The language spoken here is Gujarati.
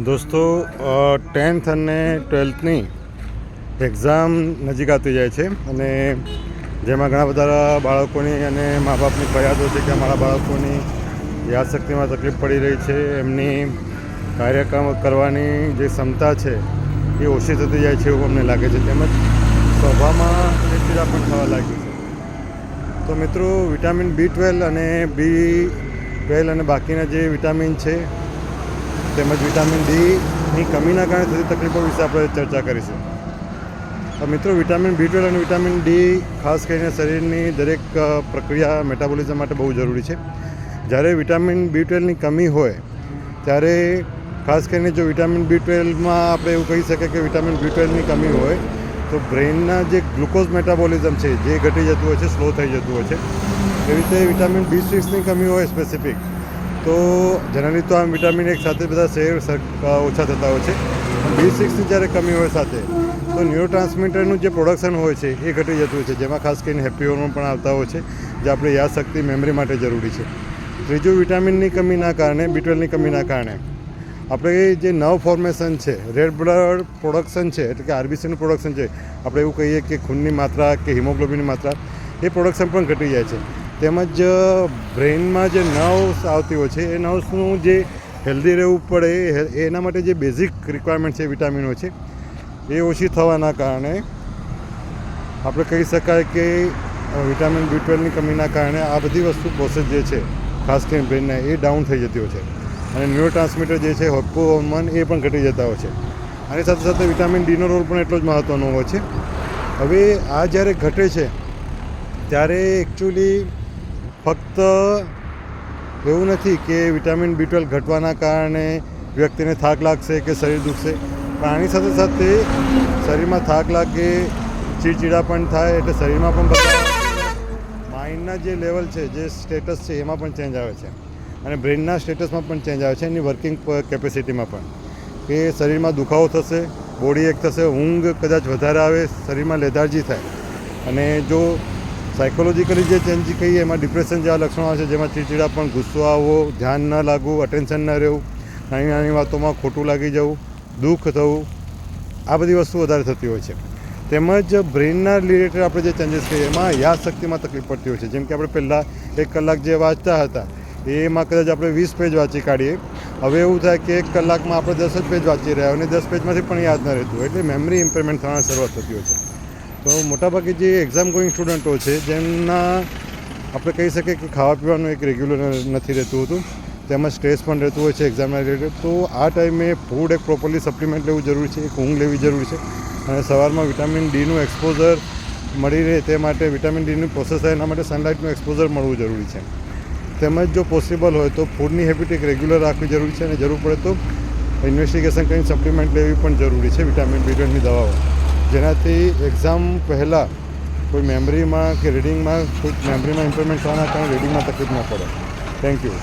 દોસ્તો 10th અને 12thની એક્ઝામ નજીક આવતી જાય છે અને જેમાં ઘણા બધા બાળકોની અને મા બાપની ફરિયાદો છે કે અમારા બાળકોની યાદશક્તિમાં તકલીફ પડી રહી છે, એમની કાર્યક્રમ કરવાની જે ક્ષમતા છે એ ઓછી થતી જાય છે એવું અમને લાગે છે, તેમજ સ્વભાવમાં ચીડચીડા પણ થવા લાગી છે. તો મિત્રો, વિટામિન B12 અને B12 અને બાકીના જે વિટામિન છે તેમજ વિટામિન ડીની કમીના કારણે થતી તકલીફો વિશે આપણે ચર્ચા કરીશું. મિત્રો, વિટામિન B12 અને વિટામિન ડી ખાસ કરીને શરીરની દરેક પ્રક્રિયા મેટાબોલિઝમ માટે બહુ જરૂરી છે. જ્યારે વિટામિન B12ની કમી હોય ત્યારે ખાસ કરીને જો વિટામિન B12માં આપણે એવું કહી શકીએ કે વિટામિન B12ની કમી હોય તો બ્રેઇનના જે ગ્લુકોઝ મેટાબોલિઝમ છે જે ઘટી જતું હોય છે, સ્લો થઈ જતું હોય છે. એવી રીતે વિટામિન B6ની કમી હોય સ્પેસિફિક તો જનરલી તો આમ વિટામિન એક સાથે બધા શેર ઓછા થતા હોય છે. B6ની જ્યારે કમી હોય સાથે તો ન્યુરોટ્રાન્સમીટરનું જે પ્રોડક્શન હોય છે એ ઘટી જતું હોય છે, જેમાં ખાસ કરીને હેપી હોર્મોન પણ આવતા હોય છે જે આપણી યાદશક્તિ, મેમરી માટે જરૂરી છે. ત્રીજું, વિટામિનની કમીના કારણે, B12ની કમીના કારણે આપણે જે નર્વ ફોર્મેશન છે, રેડ બ્લડ પ્રોડક્શન છે, એટલે કે RBCનું પ્રોડક્શન છે, આપણે એવું કહીએ કે ખૂનની માત્રા કે હિમોગ્લોબિનની માત્રા, એ પ્રોડક્શન પણ ઘટી જાય છે. તેમજ બ્રેઇનમાં જે નર્વ્સ આવતી હોય છે એ નર્વ્સનું જે હેલ્ધી રહેવું પડે એના માટે જે બેઝિક રિક્વાયરમેન્ટ છે વિટામિનો છે એ ઓછી થવાના કારણે આપણે કહી શકાય કે વિટામિન B12ની કમીના કારણે આ બધી વસ્તુ પ્રોસેસ જે છે ખાસ કરીને બ્રેઇનના એ ડાઉન થઈ જતી હોય છે અને ન્યુરોટ્રાન્સમીટર જે છે, હેપી હોર્મોન, એ પણ ઘટી જતા હોય છે. આની સાથે સાથે વિટામિન ડીનો રોલ પણ એટલો જ મહત્ત્વનો હોય છે. હવે આ જ્યારે ઘટે છે ત્યારે એકચ્યુઅલી ફક્ત એવું નથી કે વિટામિન B12 ઘટવાના કારણે વ્યક્તિને થાક લાગશે કે શરીર દુખશે, પણ આની સાથે સાથે શરીરમાં થાક લાગે, ચીડચીડા પણ થાય, એટલે શરીરમાં પણ બધા માઇન્ડના જે લેવલ છે, જે સ્ટેટસ છે એમાં પણ ચેન્જ આવે છે અને બ્રેઇનના સ્ટેટસમાં પણ ચેન્જ આવે છે, એની વર્કિંગ કેપેસિટીમાં પણ. કે શરીરમાં દુખાવો થશે, બોડી એક થશે, ઊંઘ કદાચ વધારે આવે, શરીરમાં લેધાર્જી થાય અને જો સાયકોલોજીકલી જે ચેન્જ કહીએ એમાં ડિપ્રેશન જેવા લક્ષણો આવે છે, જેમાં ચીડચીડા પણ, ગુસ્સો આવવો, ધ્યાન ન લાગવું, અટેન્શન ન રહેવું, નાની નાની વાતોમાં ખોટું લાગી જવું, દુઃખ થવું, આ બધી વસ્તુ વધારે થતી હોય છે. તેમજ બ્રેઇનના રિલેટેડ આપણે જે ચેન્જીસ કહીએ એમાં યાદશક્તિમાં તકલીફ પડતી હોય છે. જેમ કે આપણે પહેલાં 1 કલાક જે વાંચતા હતા એમાં કદાચ આપણે 20 પેજ વાંચી કાઢીએ, હવે એવું થાય કે 1 કલાકમાં આપણે 10 જ પેજ વાંચી રહ્યા અને 10 પેજમાંથી પણ યાદ ન રહેતું, એટલે મેમરી ઇમ્પેરમેન્ટ થવાની શરૂઆત થતી હોય છે. તો મોટાભાગે જે એક્ઝામ ગોઈંગ સ્ટુડન્ટો છે જેમના આપણે કહી શકીએ કે ખાવા પીવાનું એક રેગ્યુલર નથી રહેતું હોતું, તેમજ સ્ટ્રેસ પણ રહેતું હોય છે એક્ઝામના રિલેટેડ, તો આ ટાઈમે ફૂડ એક પ્રોપરલી સપ્લિમેન્ટ લેવું જરૂરી છે, એક ઊંઘ લેવી જરૂરી છે અને સવારમાં વિટામિન ડીનું એક્સપોઝર મળી રહે તે માટે, વિટામિન ડીનું પ્રોસેસ થાય એના માટે સનલાઇટનું એક્સપોઝર મળવું જરૂરી છે. તેમજ જો પોસિબલ હોય તો ફૂડની હેબિટ એક રેગ્યુલર રાખવી જરૂરી છે અને જરૂર પડે તો ઇન્વેસ્ટિગેશન કરીને સપ્લિમેન્ટ લેવી પણ જરૂરી છે વિટામિન B12ની દવાઓ, જેનાથી એક્ઝામ પહેલાં કોઈ મેમરીમાં કે રીડિંગમાં કોઈ મેમરીમાં ઇમ્પ્રુવમેન્ટ થવાના કારણે રીડિંગમાં તકલીફ ન પડે. Thank you.